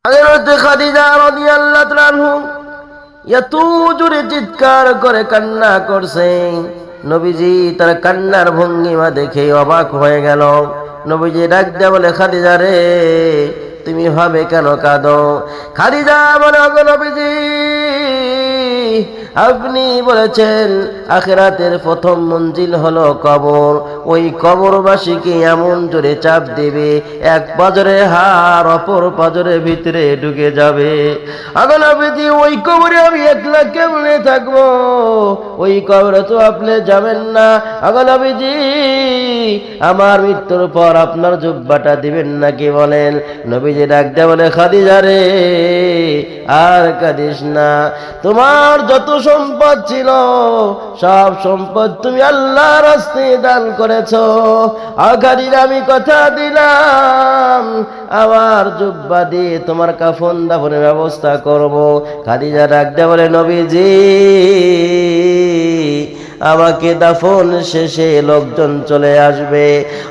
হযরত খাদিজা রাদিয়াল্লাহু তাআলা আনহু এত জোরে চিৎকার করে কান্না করছে, নবীজি তার কান্নার ভঙ্গিমা দেখে অবাক হয়ে গেল। নবীজি ডাক দিয়ে বলে, খাদিজা রে, তুমি ভাবে কেন কাঁদো? খাদিজা বলে, ওগো নবীজি, আপনি বলেছেন আখিরাতের প্রথম মঞ্জিল হলো কবর, ওই কবরবাসীকে এমন জোরে চাপ দেবে এক পাজরের হাড় অপর পাজরের ভিতরে ঢুকে যাবে। ওগো নবীজি, ওই কবরে আমি একলা কেমনে থাকবো? ওই কবরে তো আপনি যাবেন না। ওগো নবীজি, আমার মৃত্যুর পর আপনার জুব্বাটা দিবেন নাকি বলেন? নবীজি ডাক দিয়ে বলে, খাদিজা রে, আর কাঁদিস না। তোমার যত সম্পদ ছিল সব সম্পদ তুমি আল্লাহর রাস্তায় দান করেছো। আগারীর আমি কথা দিলাম, আমার জুব্বা দিয়ে তোমার কাফন দাফনের ব্যবস্থা করব। খাদিজা ডাক দিয়ে বলে, নবীজি, আমাকে দাফন শেষে লোকজন চলে আসবে।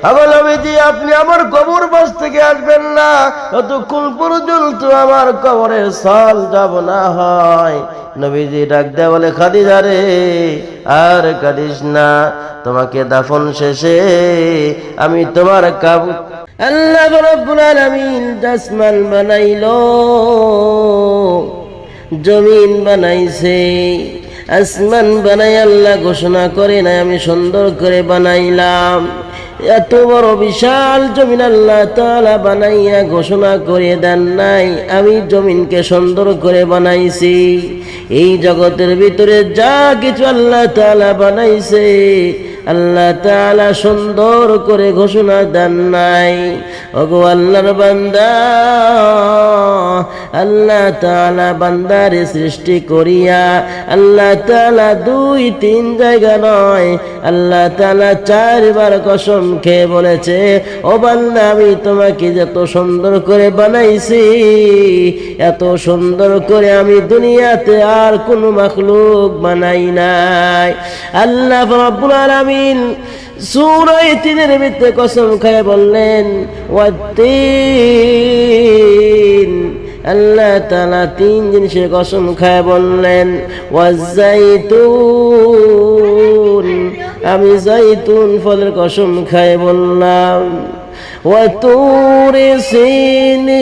আমার নবীজি, আপনি আমার কবর পাশ থেকে আসবেন না ততক্ষণ পর্যন্ত আমার কবরের সাল যাব না হয়। নবীজি ডাক দেয়া বলে, খাদিজা রে, আর কাঁদিস না, তোমাকে দাফন শেষে আমি তোমার আল্লাহ রাব্বুল আলামিন আসমান বানাইলো, জমিন বানাইছে। আসমান বানাই আল্লাহ ঘোষণা করে না আমি সুন্দর করে বানাইলাম। এত বড় বিশাল জমিন আল্লাহ তাআলা বানাইয়া ঘোষণা করে দেন নাই আমি জমিনকে সুন্দর করে বানাইছি। এই জগতের ভিতরে যা কিছু আল্লাহ তাআলা বানাইছে আল্লাহ তাআলা সুন্দর করে ঘোষণা দেন নাই। ওগো আল্লাহর বান্দা, আল্লাহ তাআলা বান্দারে সৃষ্টি করিয়া আল্লাহ তাআলা 2-3 জায়গা নয়, আল্লাহ তাআলা 4 বার কসম খেয়ে বলেছে, ও বান্দা, আমি তোমাকে যত সুন্দর করে বানাইছি এত সুন্দর করে আমি দুনিয়াতে আর কোনো মাখলুক বানাই নাই। আল্লাহ রাব্বুল আলামিন সূরা তিনের ভিতরে কসম খেয়ে বললেন, ওয়াত্তিন, আল্লাহ তাআলা 3 জিনিসের কসম খেয়ে বললেন, ওয়াজাইতুন, আমি জাইতুন ফলের কসম খেয়ে বললাম, ওয়াতুরি সিনিন,